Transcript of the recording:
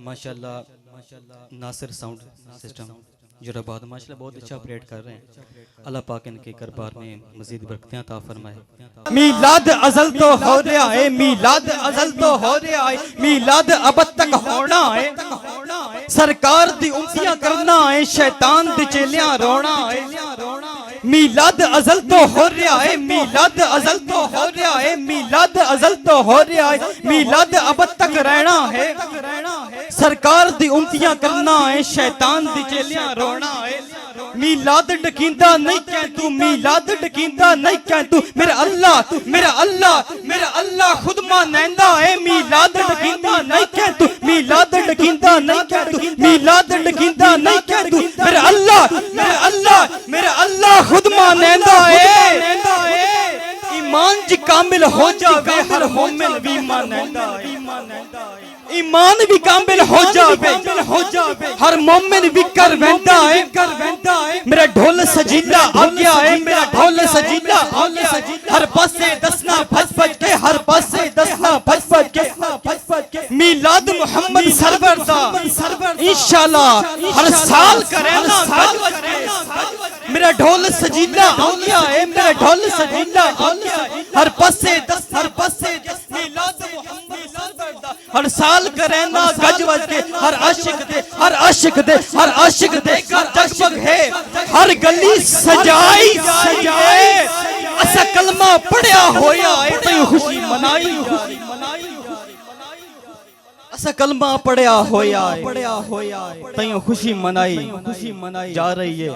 ماشاءاللہ ناصر sound system جراباد ماشاءاللہ بہت اچھا آپریٹ کر رہے ہیں. اللہ پاک ان کے دربار میں مزید برکتیں عطا فرمائے. میلاد ازل تو ہو رہا ہے، میلاد ازل تو ہو رہا ہے، میلاد ابد تک ہونا ہے. سرکار دی امتیاں کرنا ہے، شیطان دی چیلیاں رونا ہے. میلاد ازل تو ہو رہا ہے، میلاد ازل تو ہو رہا ہے، میلاد ازل تو ہو رہا ہے، میلاد ابد تک رہنا ہے. سرکار دی امتیاں کرنا ہے، شیطان دی چیلیاں رونا ہے. میلاد ڈکیندہ نہیں کہ تو، میلاد ڈکیندہ نہیں کہ تو، میرا اللہ میرا اللہ میرا اللہ خود مانندہ ہے. میلاد ڈکیندہ نہیں کہ تو، میلاد ڈکیندہ نہیں کہ تو، میلاد ڈکیندہ نہیں کہ تو، میرا اللہ میرا اللہ میرا اللہ خود مانندہ ہے. ایمان جی کامل ہو جاوے ہر مومن بھی مانندہ ہے. ایمان بھی کامل ہو جاوے ہر مومن بھی کر ویندا ہے. میرا ڈھول سجیلا آ گیا ہے، میرا ڈھول سجیلا آ گیا ہے. ہر پاسے دسنا بھج بھج کے، ہر پاسے دسنا بھج بھج کے. میلاد محمد سرور دا انشاءاللہ ہر سال کرینا بھج بھج کے. میرا ڈھول سجیلا آ گیا ہے، میرا ڈھول سجیلا آ گیا ہے. ہر پاسے دس، ہر پاسے دس. میلاد محمد سرور دا ہر سال کرینا گج وج کے. ہر عاشق دے، ہر عاشق دے، ہر عاشق دے کا جگمگ ہے. ہر گلی سجائی سجائے اسا کلمہ پڑھیا ہویا ہے، تیوں خوشی منائی. اسا کلمہ پڑھیا ہویا ہے، تیوں خوشی منائی جا رہی ہے.